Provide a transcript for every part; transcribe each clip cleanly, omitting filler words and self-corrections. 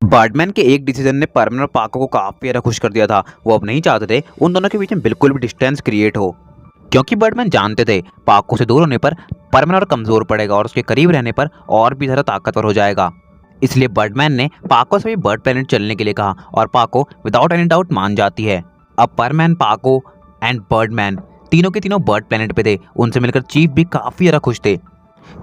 Birdman के एक decision ने परमैन और पाको को काफी ज्यादा खुश कर दिया था। वो अब नहीं चाहते थे उन दोनों के बीच में बिल्कुल भी डिस्टेंस क्रिएट हो, क्योंकि बर्डमैन जानते थे पाको से दूर होने पर परमैन और कमजोर पड़ेगा और उसके करीब रहने पर और भी ज्यादा ताकतवर हो जाएगा। इसलिए बर्डमैन ने पाको से भी बर्ड प्लेनेट चलने के लिए कहा और पाको विदाउट एनी डाउट मान जाती है। अब परमैन, पाको एंड बर्डमैन तीनों के तीनों बर्ड प्लेनेट पे थे। उनसे मिलकर चीफ भी काफी ज्यादा खुश थे।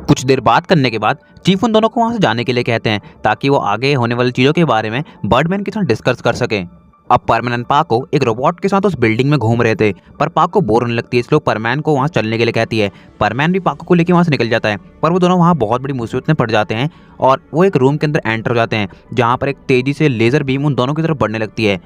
कुछ देर बात करने के बाद चीफ उन दोनों को वहां से जाने के लिए कहते हैं ताकि वो आगे होने वाली चीजों के बारे में बर्डमैन के साथ डिस्कस कर सकें। अब परमैन एंड पाको एक रोबोट के साथ उस बिल्डिंग में घूम रहे थे, पर पाको बोर होने लगती है, इसलिए परमैन को वहां चलने के लिए कहती है। परमैन भी पाको को लेकर वहां से निकल जाता है, पर वो दोनों वहां बहुत बड़ी मुसीबत में पड़ जाते हैं और वो एक रूम के अंदर एंटर हो जाते हैं जहां पर एक तेजी से लेजर बीम उन दोनों की तरफ बढ़ने लगती है,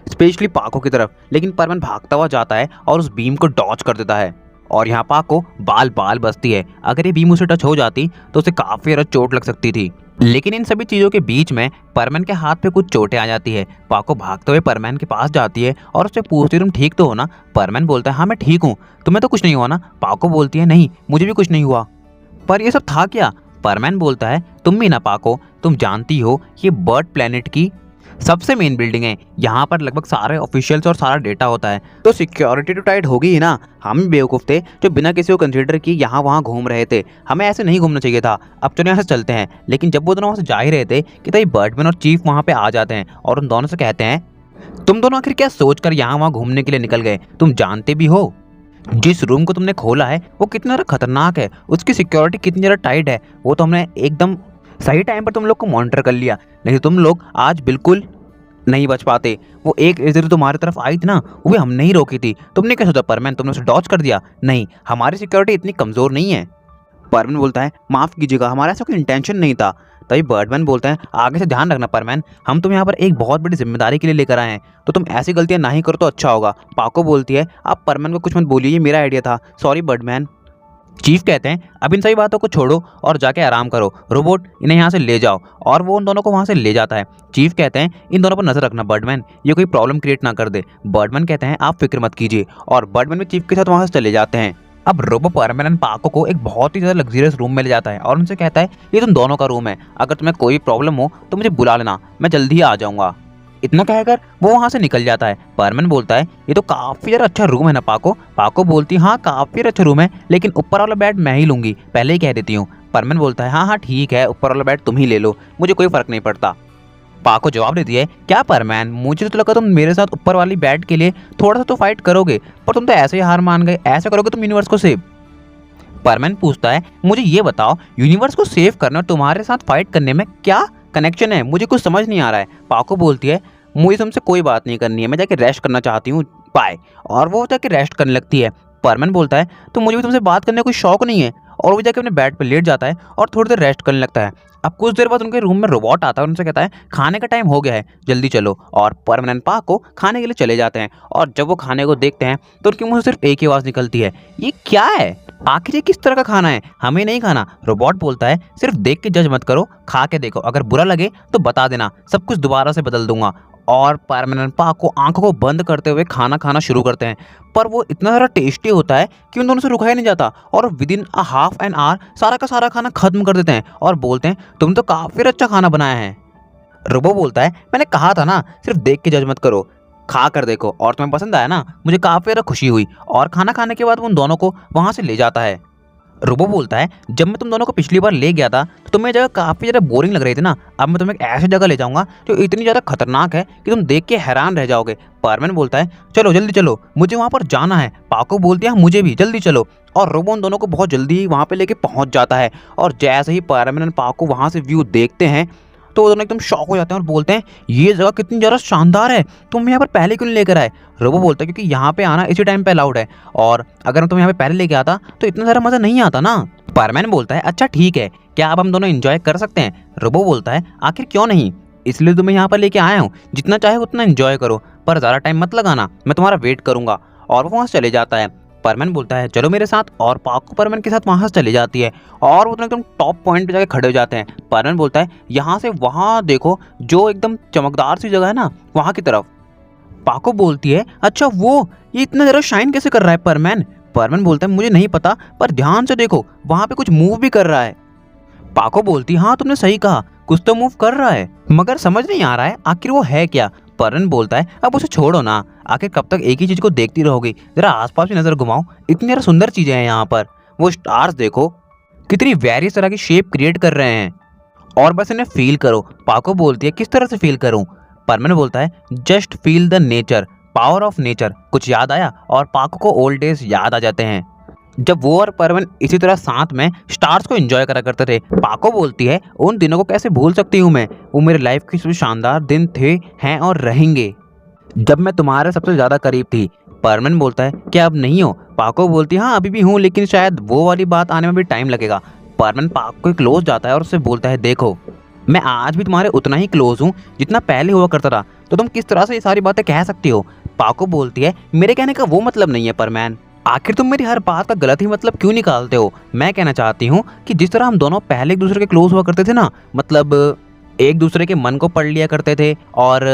स्पेशली पाको की तरफ। लेकिन परमैन भागता हुआ जाता है और उस बीम को डॉच कर देता है और यहाँ पाको बाल बाल बचती है। अगर ये बीम उसे टच हो जाती तो उसे काफी ज्यादा चोट लग सकती थी। लेकिन इन सभी चीजों के बीच में परमैन के हाथ पे कुछ चोटें आ जाती है। पाको भागते हुए परमैन के पास जाती है और उससे पूछती है तुम ठीक तो हो ना? परमैन बोलता है हाँ मैं ठीक हूँ, तुम्हें तो कुछ नहीं हुआ ना? पाको बोलती है नहीं मुझे भी कुछ नहीं हुआ। पर ये सब था क्या? परमैन बोलता है तुम भी ना पाको, तुम जानती हो ये बर्ड प्लेनेट की सबसे मेन बिल्डिंग है, यहाँ पर लगभग सारे ऑफिशियल्स और सारा डेटा होता है, तो सिक्योरिटी तो टाइट होगी ही ना। हम भी बेवकूफ़ थे जो बिना किसी को कंसीडर किए यहाँ वहाँ घूम रहे थे, हमें ऐसे नहीं घूमना चाहिए था। अब चलो यहाँ से चलते हैं। लेकिन जब वो दोनों वहाँ से जा ही रहे थे कि तभी बर्डमैन और चीफ वहाँ पे आ जाते हैं और उन दोनों से कहते हैं तुम दोनों आखिर क्या सोच कर यहाँ वहाँ घूमने के लिए निकल गए? तुम जानते भी हो जिस रूम को तुमने खोला है वो कितना ज़्यादा खतरनाक है, उसकी सिक्योरिटी कितनी ज़्यादा टाइट है। वो तो हमने एकदम सही टाइम पर तुम लोग को मॉनिटर कर लिया, नहीं तुम लोग आज बिल्कुल नहीं बच पाते। वो एक इधर तुम्हारी तरफ आई थी ना, वो भी हमने ही रोकी थी। तुमने क्या सोचा परमैन, तुमने उसे डॉच कर दिया? नहीं, हमारी सिक्योरिटी इतनी कमज़ोर नहीं है। परमैन बोलता है माफ़ कीजिएगा, हमारा ऐसा कोई इंटेंशन नहीं था। तभी बर्डमैन बोलता है आगे से ध्यान रखना परमैन, हम तुम यहाँ पर एक बहुत बड़ी जिम्मेदारी के लिए लेकर आए हैं, तो तुम ऐसी गलतियाँ ना ही करो तो अच्छा होगा। पाको बोलती है आप परमैन को कुछ मत बोलिए, ये मेरा आइडिया था, सॉरी बर्डमैन। चीफ कहते हैं अब इन सभी बातों को छोड़ो और जाके आराम करो, रोबोट इन्हें यहाँ से ले जाओ। और वो उन दोनों को वहाँ से ले जाता है। चीफ कहते हैं इन दोनों पर नजर रखना बर्डमैन, ये कोई प्रॉब्लम क्रिएट ना कर दे। बर्डमैन कहते हैं आप फिक्र मत कीजिए और बर्डमैन भी चीफ के साथ वहाँ से चले जाते हैं। अब रोबो परमैन पाको को एक बहुत ही ज़्यादा लग्जरियस रूम में ले जाता है और उनसे कहता है ये तुम दोनों का रूम है, अगर तुम्हें कोई प्रॉब्लम हो तो मुझे बुला लेना, मैं जल्दी ही आ जाऊँगा। इतना कहकर वो वहाँ से निकल जाता है। परमैन बोलता है ये तो काफ़ी ज़्यादा अच्छा रूम है ना पाको? पाको बोलती हाँ काफ़ी अच्छा रूम है, लेकिन ऊपर वाला बेड मैं ही लूँगी, पहले ही कह देती हूँ। परमैन बोलता है हाँ हाँ ठीक है, ऊपर वाला बेड तुम ही ले लो, मुझे कोई फ़र्क नहीं पड़ता। पाको जवाब देती है क्या परमैन, मुझे तो लगा तुम मेरे साथ ऊपर वाली बेड के लिए थोड़ा सा तो फाइट करोगे, पर तुम तो ऐसे ही हार मान गए, ऐसे करोगे तुम यूनिवर्स को सेव? परमैन पूछता है मुझे ये बताओ यूनिवर्स को सेव करने और तुम्हारे साथ फाइट करने में क्या कनेक्शन है? मुझे कुछ समझ नहीं आ रहा है। पाको बोलती है मुझे तुमसे कोई बात नहीं करनी है, मैं जाके रेस्ट करना चाहती हूँ, बाय। और वो जाके रेस्ट करने लगती है। परमैन बोलता है तो मुझे भी तुमसे बात करने का कोई शौक नहीं है, और वो जाके अपने बेड पर लेट जाता है और थोड़ी देर रेस्ट करने लगता है। अब कुछ देर बाद उनके रूम में रोबोट आता है और उनसे कहता है खाने का टाइम हो गया है, जल्दी चलो। और परमैन पाको खाने के लिए चले जाते हैं और जब वो खाने को देखते हैं तो उनके मुंह से सिर्फ एक ही आवाज़ निकलती है ये क्या है? आखिर ये किस तरह का खाना है? हमें नहीं खाना। रोबोट बोलता है सिर्फ देख के जज मत करो, खा के देखो, अगर बुरा लगे तो बता देना, सब कुछ दोबारा से बदल दूंगा। और परमैन पाको आंखों को बंद करते हुए खाना खाना शुरू करते हैं, पर वो इतना ज़्यादा टेस्टी होता है कि उन दोनों से रुका ही नहीं जाता और with in a half an hour सारा का सारा खाना खत्म कर देते हैं और बोलते हैं तुम तो काफ़ी अच्छा खाना बनाया है। रोबो बोलता है मैंने कहा था ना सिर्फ देख के जज मत करो, खा कर देखो, और तुम्हें पसंद आया ना, मुझे काफ़ी ज़्यादा खुशी हुई। और खाना खाने के बाद वो उन दोनों को वहाँ से ले जाता है। रोबो बोलता है जब मैं तुम दोनों को पिछली बार ले गया था तो तुम्हें जगह काफ़ी ज़्यादा बोरिंग लग रही थी ना, अब मैं तुम्हें एक ऐसी जगह ले जाऊंगा जो इतनी ज़्यादा खतरनाक है कि तुम देख के हैरान रह जाओगे। परमैन बोलता है चलो जल्दी चलो, मुझे वहाँ पर जाना है। पाको बोलती है मुझे भी, जल्दी चलो। और रोबो उन दोनों को बहुत जल्दी ही वहाँ पे लेके पहुँच जाता है और जैसे ही परमैन और पाको वहाँ से व्यू देखते हैं तो वो दोनों एकदम शॉक हो जाते हैं और बोलते हैं ये जगह कितनी ज़्यादा शानदार है, तुम यहाँ पर पहले क्यों नहीं लेकर आए? रोबो बोलता है क्योंकि यहाँ पे आना इसी टाइम पे अलाउड है, और अगर मैं तुम यहाँ पे पहले लेके आता तो इतना सारा मज़ा नहीं आता ना। परमैन बोलता है अच्छा ठीक है, क्या अब हम दोनों एंजॉय कर सकते हैं? रोबो बोलता है आखिर क्यों नहीं, इसलिए तुम्हें यहाँ पर लेके आया हूँ, जितना चाहे उतना एंजॉय करो, पर ज़्यादा टाइम मत लगाना, मैं तुम्हारा वेट करूँगा। और वो वहाँ से चले जाता है। परमैन बोलता है चलो मेरे साथ, और पाको परमैन के साथ वहाँ से चली जाती है और वो तो एकदम टॉप पॉइंट पे जाके खड़े हो जाते हैं। परमैन बोलता है यहाँ से वहाँ देखो जो एकदम चमकदार सी जगह है ना, वहाँ की तरफ। पाको बोलती है अच्छा वो, ये इतना ज़रा शाइन कैसे कर रहा है परमैन? परमैन बोलता है मुझे नहीं पता, पर ध्यान से देखो वहाँ पे कुछ मूव भी कर रहा है। पाको बोलती हाँ तुमने सही कहा, कुछ तो मूव कर रहा है मगर समझ नहीं आ रहा है आखिर वो है क्या। परवीन बोलता है अब उसे छोड़ो ना, आखिर कब तक एक ही चीज को देखती रहोगी, जरा आसपास भी नजर घुमाओ, इतनी ज्यादा सुंदर चीजें हैं यहाँ पर। वो स्टार्स देखो कितनी वेरियस तरह की शेप क्रिएट कर रहे हैं और बस इन्हें फील करो। पाको बोलती है किस तरह से फील करूं। परवीन बोलता है just feel the nature, power of nature. कुछ याद आया और पाको को ओल्ड डेज याद आ जाते हैं जब वो और परवीन इसी तरह साथ में स्टार्स को एंजॉय करा करते थे। पाको बोलती है उन दिनों को कैसे भूल सकती हूँ मैं, वो मेरे लाइफ के सबसे शानदार दिन थे, हैं और रहेंगे जब मैं तुम्हारे सबसे ज्यादा करीब थी। परवीन बोलता है क्या अब नहीं हो। पाको बोलती है हाँ अभी भी हूँ, लेकिन शायद वो वाली बात आने में भी टाइम लगेगा। परवीन पाको के क्लोज जाता है और उससे बोलता है देखो मैं आज भी तुम्हारे उतना ही क्लोज हूँ जितना पहले हुआ करता था, तो तुम किस तरह से ये सारी बातें कह सकती हो। पाको बोलती है मेरे कहने का वो मतलब नहीं है परमैन, आखिर तुम मेरी हर बात का गलत ही मतलब क्यों निकालते हो। मैं कहना चाहती हूँ कि जिस तरह हम दोनों पहले एक दूसरे के क्लोज हुआ करते थे ना, मतलब एक दूसरे के मन को पढ़ लिया करते थे और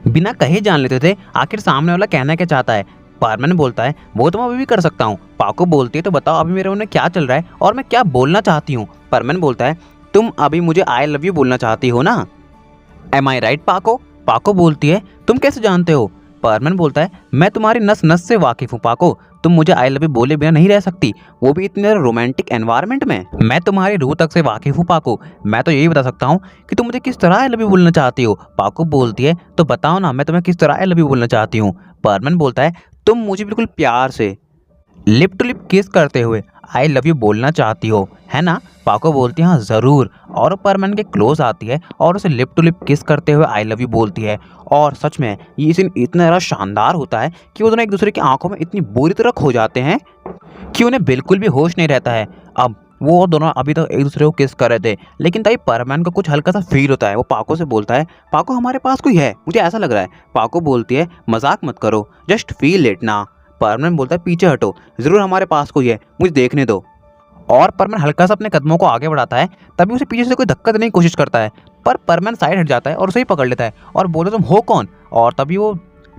बिना कहे जान लेते थे आखिर सामने वाला कहना क्या चाहता है। परवीन बोलता है वो तो मैं अभी भी कर सकता हूँ। पाको बोलती है तो बताओ अभी मेरे मन क्या चल रहा है और मैं क्या बोलना चाहती हूँ। परवीन बोलता है तुम अभी मुझे आई लव यू बोलना चाहती हो ना, एम आई राइट पाको। पाको बोलती है तुम कैसे जानते हो। परवीन बोलता है मैं तुम्हारी नस नस से वाकिफ हूँ पाको, तुम मुझे आई लव यू बोले बिना नहीं रह सकती, वो भी इतने रोमांटिक एनवायरनमेंट में। मैं तुम्हारी रूह तक से वाकिफ हूँ पाको, मैं तो यही बता सकता हूँ कि तुम मुझे किस तरह आई लव यू बोलना चाहती हो। पाको बोलती है तो बताओ ना मैं तुम्हें किस तरह आई लव यू बोलना चाहती हूँ। परवीन बोलता है तुम मुझे बिल्कुल प्यार से लिप टू लिप किस करते हुए आई लव यू बोलना चाहती हो, है ना। पाको बोलती है हाँ ज़रूर, और परवीन के क्लोज आती है और उसे लिप टू लिप किस करते हुए आई लव यू बोलती है। और सच में ये सीन इतना ज़्यादा शानदार होता है कि वो दोनों एक दूसरे की आंखों में इतनी बुरी तरह खो जाते हैं कि उन्हें बिल्कुल भी होश नहीं रहता है। अब वो दोनों अभी तो एक दूसरे को किस कर रहे थे, लेकिन तभी परवीन को कुछ हल्का सा फील होता है। वो पाको से बोलता है पाको हमारे पास कोई है, मुझे ऐसा लग रहा है। पाको बोलती है मजाक मत करो, जस्ट फील इट ना। परवीन बोलता है पीछे हटो, ज़रूर हमारे पास कोई है, मुझे देखने दो। और परवीन हल्का सा अपने कदमों को आगे बढ़ाता है, तभी उसे पीछे से कोई धक्का देने की कोशिश करता है, पर परवीन साइड हट जाता है और उसे ही पकड़ लेता है और बोलता तुम हो कौन। और तभी वो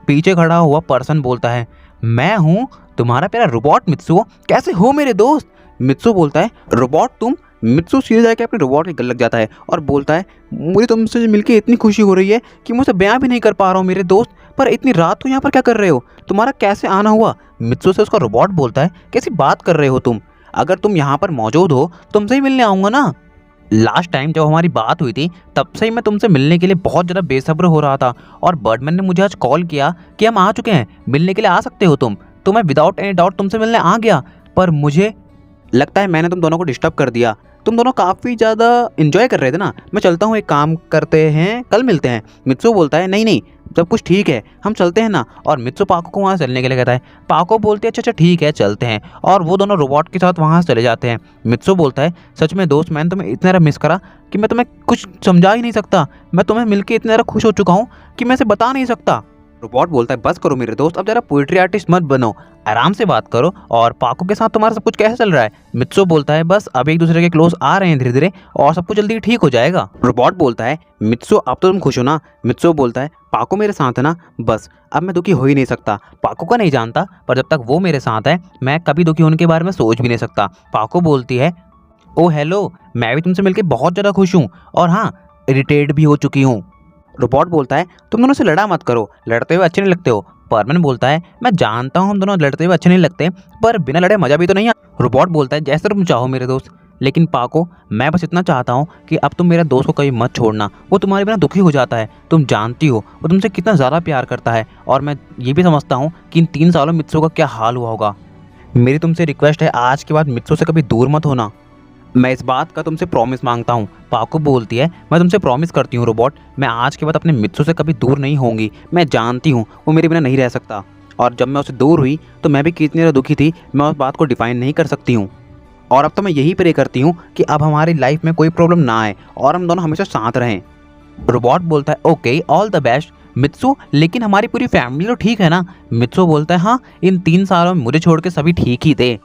पीछे खड़ा हुआ पर्सन बोलता है मैं हूँ तुम्हारा प्यारा रोबोट मित्सु, कैसे हो मेरे दोस्त। मित्सु बोलता है रोबोट तुम। मित्सु सीधे जाके अपने रोबोट के गले लग जाता है और बोलता है मुझे तुमसे मिलके इतनी खुशी हो रही है कि मुझे बयां भी नहीं कर पा रहा हूँ मेरे दोस्त, पर इतनी रात को यहाँ पर क्या कर रहे हो, तुम्हारा कैसे आना हुआ। मित्सु से उसका रोबोट बोलता है कैसी बात कर रहे हो तुम, अगर तुम यहाँ पर मौजूद हो तुमसे ही मिलने आऊँगा ना। लास्ट टाइम जब हमारी बात हुई थी तब से ही मैं तुमसे मिलने के लिए बहुत ज़्यादा बेसब्र हो रहा था, और बर्डमैन ने मुझे आज कॉल किया कि हम आ चुके हैं, मिलने के लिए आ सकते हो तुम। तो मैं विदाउट एनी डाउट तुमसे मिलने आ गया, पर मुझे लगता है मैंने तुम दोनों को डिस्टर्ब कर दिया। तुम दोनों काफ़ी ज़्यादा इन्जॉय कर रहे थे ना, मैं चलता हूँ, एक काम करते हैं कल मिलते हैं। मित्सु बोलता है नहीं नहीं सब कुछ ठीक है, हम चलते हैं ना। और मित्सु पाको को वहाँ चलने के लिए कहता है। पाको बोलते हैं अच्छा अच्छा ठीक है चलते हैं, और वो दोनों रोबोट के साथ वहाँ चले जाते हैं। मित्सु बोलता है सच में दोस्त मैंने तुम्हें इतना ज़्यादा मिस करा कि मैं तुम्हें कुछ समझा ही नहीं सकता, मैं तुम्हें मिलकर इतना ज़्यादा खुश हो चुका हूँ कि मैं इसे बता नहीं सकता। रोबोट बोलता है बस करो मेरे दोस्त, अब जरा पोइट्री आर्टिस्ट मत बनो, आराम से बात करो। और पाको के साथ तुम्हारा सब कुछ कैसे चल रहा है। मित्सु बोलता है बस अब एक दूसरे के क्लोज आ रहे हैं धीरे धीरे और सब कुछ जल्दी ठीक हो जाएगा। रोबोट बोलता है मित्सु अब तो तुम खुश हो ना। मित्सु बोलता है पाको मेरे साथ है ना, बस अब मैं दुखी हो ही नहीं सकता। पाको का नहीं जानता, पर जब तक वो मेरे साथ है मैं कभी दुखी होने के बारे में सोच भी नहीं सकता। पाको बोलती है ओ हेलो, मैं भी तुमसे मिलकर बहुत ज़्यादा खुश हूँ और हाँ इरिटेट भी हो चुकी हूँ। रोबोट बोलता है तुम दोनों से लड़ा मत करो, लड़ते हुए अच्छे नहीं लगते हो। परवीन बोलता है मैं जानता हूँ हम दोनों लड़ते हुए अच्छे नहीं लगते, पर बिना लड़े मजा भी तो नहीं आता। रोबोट बोलता है जैसे तुम चाहो मेरे दोस्त, लेकिन पाको मैं बस इतना चाहता हूँ कि अब तुम मेरे दोस्त को कभी मत छोड़ना, वो तुम्हारे बिना दुखी हो जाता है। तुम जानती हो वो तुमसे कितना ज़्यादा प्यार करता है, और मैं ये भी समझता हूँ कि इन 3 सालों में मित्सु का क्या हाल हुआ होगा। मेरी तुमसे रिक्वेस्ट है आज के बाद मित्सु से कभी दूर मत होना, मैं इस बात का तुमसे प्रॉमिस मांगता हूँ। पाको बोलती है मैं तुमसे प्रॉमिस करती हूँ रोबोट, मैं आज के बाद अपने मित्सु से कभी दूर नहीं होंगी। मैं जानती हूँ वो मेरे बिना नहीं रह सकता, और जब मैं उससे दूर हुई तो मैं भी कितनी ज़्यादा दुखी थी, मैं उस बात को डिफाइन नहीं कर सकती हूँ। और अब तो मैं यही प्रे करती हूँ कि अब हमारी लाइफ में कोई प्रॉब्लम ना आए और हम दोनों हमेशा साथ रहें। रोबोट बोलता है ओके ऑल द बेस्ट मित्सु, लेकिन हमारी पूरी फैमिली तो ठीक है ना। मित्सु बोलता है हाँ इन 3 सालों में मुझे छोड़ के सभी ठीक ही थे।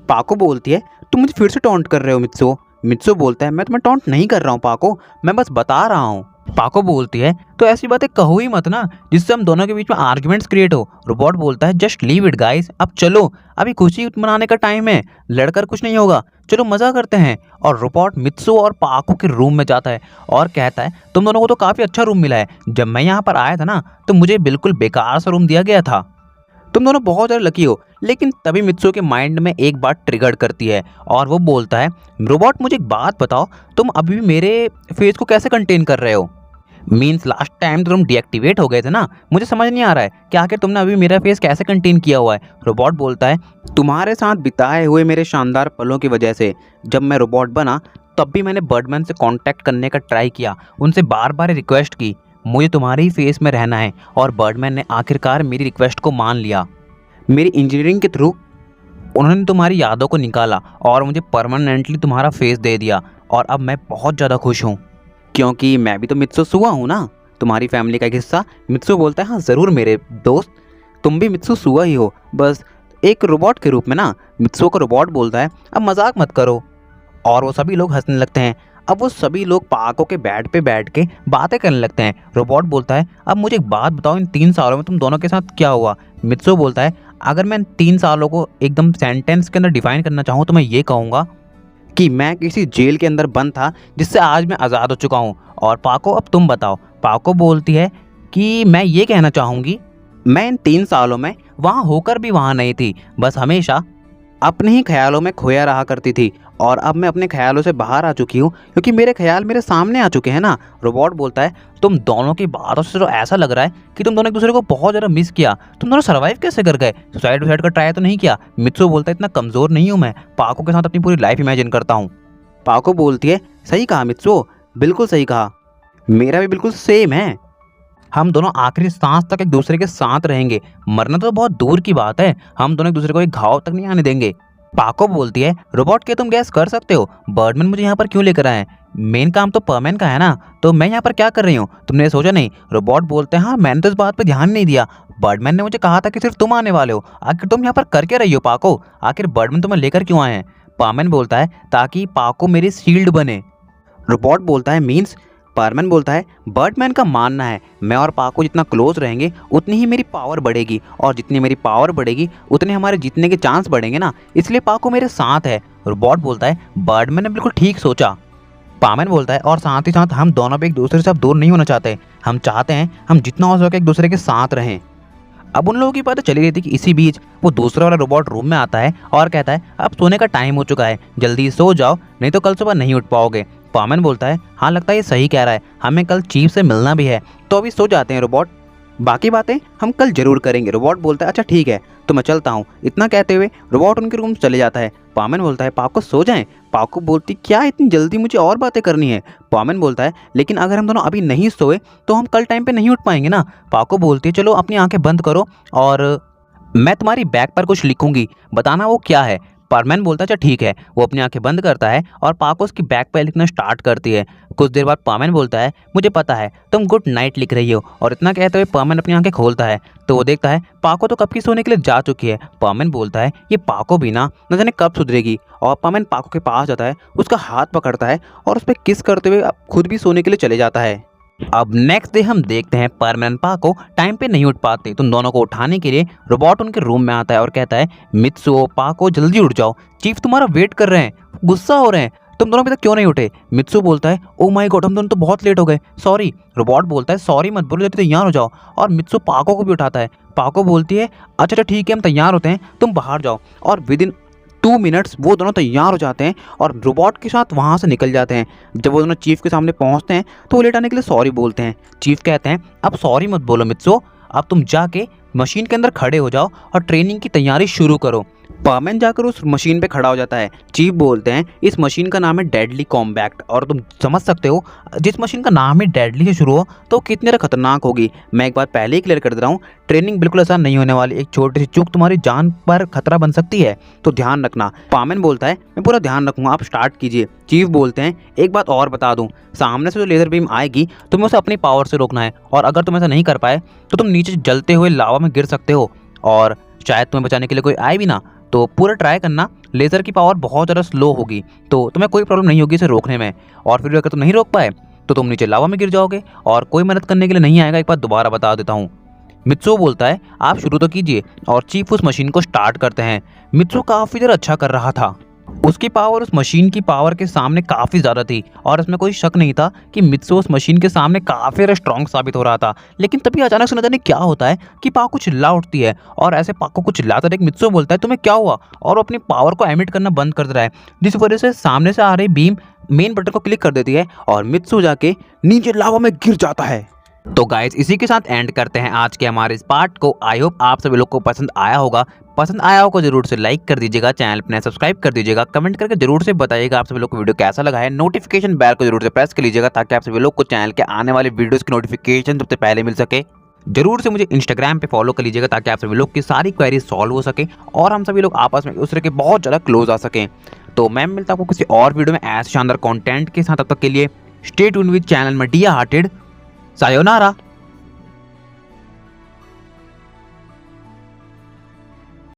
पाको बोलती है तुम मुझे फिर से टॉन्ट कर रहे हो मित्सु। मित्सु बोलता है मैं तुम्हें टॉन्ट नहीं कर रहा हूँ पाको, मैं बस बता रहा हूँ पाको बोलती है तो ऐसी बातें कहो ही मत ना जिससे हम दोनों के बीच में आर्ग्यूमेंट्स क्रिएट हो। रोबोट बोलता है जस्ट लीव इट गाइस, अब चलो, अभी खुशी मनाने का टाइम है, लड़कर कुछ नहीं होगा, चलो मजा करते हैं। और रोबोट मित्सु और पाको के रूम में जाता है और कहता है तुम दोनों को तो काफी अच्छा रूम मिला है, जब मैं यहाँ पर आया था ना तो मुझे बिल्कुल बेकार सा रूम दिया गया था, तुम दोनों बहुत ज़्यादा लकी हो। लेकिन तभी मित्सु के माइंड में एक बात ट्रिगर करती है और वो बोलता है रोबोट मुझे एक बात बताओ, तुम अभी भी मेरे फेस को कैसे कंटेन कर रहे हो? मीन्स लास्ट टाइम तो तुम डीएक्टिवेट हो गए थे ना, मुझे समझ नहीं आ रहा है कि आखिर तुमने अभी मेरा फेस कैसे कंटेन किया हुआ है। रोबोट बोलता है तुम्हारे साथ बिताए हुए मेरे शानदार पलों की वजह से जब मैं रोबोट बना तब भी मैंने बर्डमैन से कांटेक्ट करने का ट्राई किया, उनसे बार बार रिक्वेस्ट की मुझे तुम्हारे ही फेस में रहना है, और बर्डमैन ने आखिरकार मेरी रिक्वेस्ट को मान लिया। मेरी इंजीनियरिंग के थ्रू उन्होंने तुम्हारी यादों को निकाला और मुझे परमानेंटली तुम्हारा फेस दे दिया, और अब मैं बहुत ज़्यादा खुश हूँ क्योंकि मैं भी तो मित्सुसुआ हूँ ना, तुम्हारी फैमिली का एक हिस्सा। मित्सु बोलता है हाँ ज़रूर मेरे दोस्त, तुम भी मित्सुसुआ ही हो, बस एक रोबोट के रूप में ना। मित्सु को रोबोट बोलता है अब मजाक मत करो, और वो सभी लोग हंसने लगते हैं। अब वो सभी लोग पाको के बेड पे बैठ के बातें करने लगते हैं। रोबोट बोलता है अब मुझे एक बात बताओ, इन 3 सालों में तुम दोनों के साथ क्या हुआ? मित्सु बोलता है अगर मैं इन 3 सालों को एकदम सेंटेंस के अंदर डिफाइन करना चाहूँ तो मैं ये कहूँगा कि मैं किसी जेल के अंदर बंद था जिससे आज मैं आज़ाद हो चुका हूँ। और पाको अब तुम बताओ। पाको बोलती है कि मैं ये कहना चाहूँगी मैं इन 3 सालों में वहाँ होकर भी वहाँ नहीं थी, बस हमेशा अपने ही ख्यालों में खोया रहा करती थी, और अब मैं अपने ख्यालों से बाहर आ चुकी हूँ क्योंकि मेरे ख्याल मेरे सामने आ चुके हैं ना। रोबोट बोलता है तुम दोनों की बातों से तो ऐसा लग रहा है कि तुम दोनों एक दूसरे को बहुत ज़्यादा मिस किया, तुम दोनों सर्वाइव कैसे कर गए? सुसाइड का ट्राई तो नहीं किया? मित्सु बोलता है इतना कमज़ोर नहीं हूँ मैं, पाको के साथ अपनी पूरी लाइफ इमेजिन करता हूँ। पाको बोलती है सही कहा मित्सु, बिल्कुल सही कहा, मेरा भी बिल्कुल सेम है, हम दोनों आखिरी सांस तक एक दूसरे के साथ रहेंगे, मरना तो बहुत दूर की बात है, हम दोनों एक दूसरे को एक घाव तक नहीं आने देंगे। पाको बोलती है रोबोट के तुम गैस कर सकते हो बर्डमैन मुझे यहाँ पर क्यों लेकर आए? मेन काम तो परमैन का है ना, तो मैं यहाँ पर क्या कर रही हूँ तुमने सोचा नहीं? रोबोट बोलते हैं हाँ मैंने तो इस बात पर ध्यान नहीं दिया, बर्डमैन ने मुझे कहा था कि सिर्फ तुम आने वाले हो, आखिर तुम यहाँ पर कर क्या रही हो पाको? आखिर बर्डमैन तुम्हें लेकर क्यों आए हैं? परमैन बोलता है ताकि पाको मेरी शील्ड बने। रोबोट बोलता है मीन्स? परमैन बोलता है बर्डमैन का मानना है मैं और पाको जितना क्लोज रहेंगे उतनी ही मेरी पावर बढ़ेगी, और जितनी मेरी पावर बढ़ेगी उतने हमारे जीतने के चांस बढ़ेंगे ना, इसलिए पाको मेरे साथ है। रोबोट बोलता है बर्डमैन ने बिल्कुल ठीक सोचा। पामैन बोलता है और साथ ही साथ हम दोनों भी एक दूसरे से अब दूर नहीं होना चाहते, हम चाहते हैं हम जितना हो सके एक दूसरे के साथ रहें। अब उन लोगों की बातें चली रही थी कि इसी बीच वो दूसरा वाला रोबोट रूम में आता है और कहता है अब सोने का टाइम हो चुका है, जल्दी सो जाओ नहीं तो कल सुबह नहीं उठ पाओगे। पामैन बोलता है हाँ लगता है ये सही कह रहा है, हमें कल चीफ से मिलना भी है, तो अभी सो जाते हैं रोबोट, बाकी बातें हम कल जरूर करेंगे। रोबोट बोलता है अच्छा ठीक है तो मैं चलता हूँ। इतना कहते हुए रोबोट उनके रूम चले जाता है। पामैन बोलता है पाको सो जाएं। पाको बोलती क्या इतनी जल्दी, मुझे और बातें करनी है। पामैन बोलता है लेकिन अगर हम दोनों अभी नहीं सोए तो हम कल टाइम पे नहीं उठ पाएंगे ना। पाको बोलती है चलो अपनी आंखें बंद करो और मैं तुम्हारी बैग पर कुछ लिखूंगी, बताना वो क्या है। परमैन बोलता है अच्छा ठीक है। वो अपनी आंखें बंद करता है और पाको उसकी बैग पर लिखना स्टार्ट करती है। कुछ देर बाद परमैन बोलता है मुझे पता है तुम गुड नाइट लिख रही हो, और इतना कहते हुए परमैन अपनी आंखें खोलता है तो वो देखता है पाको तो कब की सोने के लिए जा चुकी है। परमैन बोलता है ये पाको भी ना न जाने कब सुधरेगी, और परमैन पाको के पास जाता है, उसका हाथ पकड़ता है और उस पर किस करते हुए खुद भी सोने के लिए चले जाता है। अब नेक्स्ट डे हम देखते हैं परमैन पाको टाइम पे नहीं उठ पाते, तो उन दोनों को उठाने के लिए रोबोट उनके रूम में आता है और कहता है मित्सुओ पाको जल्दी उठ जाओ, चीफ तुम्हारा वेट कर रहे हैं, गुस्सा हो रहे हैं, तुम दोनों अभी तक क्यों नहीं उठे? मित्सु बोलता है ओ माय गॉड हम दोनों तो बहुत लेट हो गए, सॉरी। रोबोट बोलता है सॉरी मत बोलो, जल्दी तैयार हो जाओ, और मित्सु पाको को भी उठाता है। पाको बोलती है अच्छा अच्छा ठीक है हम तैयार होते हैं, तुम बाहर जाओ, और विद इन 2 मिनट्स वो दोनों तैयार हो जाते हैं और रोबोट के साथ वहाँ से निकल जाते हैं। जब वो दोनों चीफ के सामने पहुँचते हैं तो वो लेट आने के लिए सॉरी बोलते हैं। चीफ कहते हैं अब सॉरी मत बोलो मित्सु, अब तुम जाके मशीन के अंदर खड़े हो जाओ और ट्रेनिंग की तैयारी शुरू करो। परमैन जाकर उस मशीन पे खड़ा हो जाता है। चीफ बोलते हैं इस मशीन का नाम है डेडली कॉम्बैक्ट, और तुम समझ सकते हो जिस मशीन का नाम ही डेडली से शुरू हो तो कितनी ज़्यादा खतरनाक होगी। मैं एक बार पहले ही क्लियर कर दे रहा हूँ, ट्रेनिंग बिल्कुल आसान नहीं होने वाली, एक छोटी सी चूक तुम्हारी जान पर खतरा बन सकती है, तो ध्यान रखना। परमैन बोलता है मैं पूरा ध्यान रखूँगा, आप स्टार्ट कीजिए। चीफ बोलते हैं एक बात और बता दूँ, सामने से जो लेज़र बीम आएगी तुम्हें उसे अपनी पावर से रोकना है, और अगर तुम ऐसा नहीं कर पाए तो तुम नीचे जलते हुए लावा में गिर सकते हो, और शायद तुम्हें बचाने के लिए कोई आए भी ना, तो पूरा ट्राई करना। लेज़र की पावर बहुत ज़्यादा स्लो होगी तो तुम्हें कोई प्रॉब्लम नहीं होगी इसे रोकने में, और फिर अगर तुम नहीं रोक पाए तो तुम नीचे लावा में गिर जाओगे और कोई मदद करने के लिए नहीं आएगा। एक बार दोबारा बता देता हूँ। मित्सुओ बोलता है आप शुरू तो कीजिए और चीफ उस मशीन को स्टार्ट करते हैं। मित्सुओ काफ़ी देर अच्छा कर रहा था। उसकी पावर उस मशीन की पावर के सामने काफ़ी ज़्यादा थी और इसमें कोई शक नहीं था कि मित्सुओ उस मशीन के सामने काफ़ी स्ट्रॉन्ग साबित हो रहा था। लेकिन तभी अचानक से न जाने क्या होता है कि पाको चिल्ला उठती है और ऐसे पाको को चिल्लाता देख मित्सुओ बोलता है तुम्हें क्या हुआ, और वो अपनी पावर को एमिट करना बंद कर दे रहा है, जिस वजह से सामने से आ रही बीम मेन बटन को क्लिक कर देती है और मित्सुओ जाके नीचे लावा में गिर जाता है। तो गाइस इसी के साथ एंड करते हैं आज के हमारे इस पार्ट को। आई होप आप सभी लोग को पसंद आया होगा। पसंद आया हो तो जरूर से लाइक कर दीजिएगा, चैनल पर सब्सक्राइब कर दीजिएगा, कमेंट करके जरूर से बताइएगा आप सभी लोग को वीडियो कैसा लगा है। नोटिफिकेशन बेल को जरूर से प्रेस कर लीजिएगा ताकि आप सभी लोग को चैनल के आने वाले वीडियोस की नोटिफिकेशन सबसे पहले मिल सके। जरूर से मुझे इंस्टाग्राम पे फॉलो कर लीजिएगा ताकि आप सभी लोग की सारी क्वेरीज सॉल्व हो सके और हम सभी लोग आपस में एक दूसरे के बहुत ज़्यादा क्लोज आ सकें। तो मैं मिलता हूँ आपको किसी और वीडियो में ऐसे शानदार कंटेंट के साथ। तब तक के लिए stay tuned with channel media hearted. Sayonara.